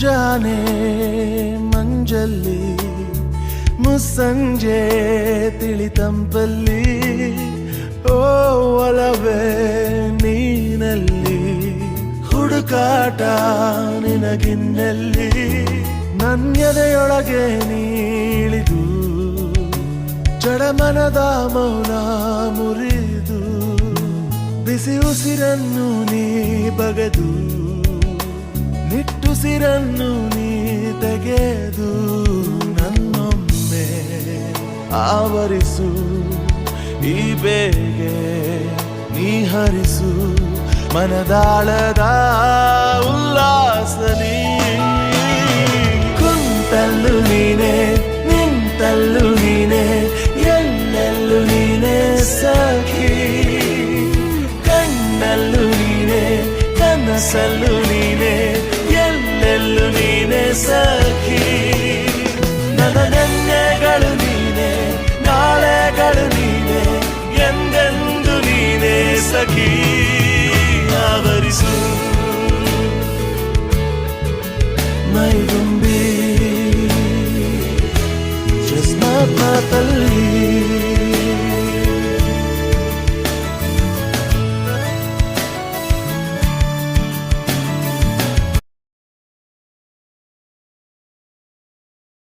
ಮುಂಜಾನೆ ಮಂಜಲ್ಲಿ ಮುಸ್ಸಂಜೆ ತಿಳಿತಂಪಲ್ಲಿ ಓ ಒಲವೇ ನೀನಲ್ಲಿ ಹುಡುಕಾಟ ನಿನಗಿನ್ನಲ್ಲಿ ನನ್ಯದೆಯೊಳಗೆ ನೀಳಿದು ಜಡಮನದ ಮೌನ ಮುರಿದು ಬಿಸಿ ಉಸಿರನ್ನು ನೀ ಬಗೆದು ನಿಟ್ಟುಸಿರನ್ನು ನೀ ತೆಗೆದು ನನ್ನೊಮ್ಮೆ ಆವರಿಸು ಈ ಬೇಗೆ ನೀ ಹರಿಸು ಮನದಾಳದ ಉಲ್ಲಾಸನಿ ಕುಂತಲ್ಲು ನೀನೆ ನಿಂತಲ್ಲು ನೀನೆ ಎಲ್ಲೆಲ್ಲೂ ನೀನೆ ಸಖಿ ಕಣ್ಣಲ್ಲೂ ನೀನೆ ಕನಸಲ್ಲೂ ನೀನೆ ಎಲ್ಲೆಲ್ಲೂ ನೀನೆ ಸಖಿ ನನ್ನ ನೆನ್ನೆಗಳು ನೀನೆ ನಾಳೆಗಳು ನೀನೆ ಎಂದೆಂದು ನೀನೆ ಸಖಿ ಆವರಿಸು ಮೈದುಂಬಿ ಜಸ್ಮಾತ್ ಮಾತಲ್ಲಿ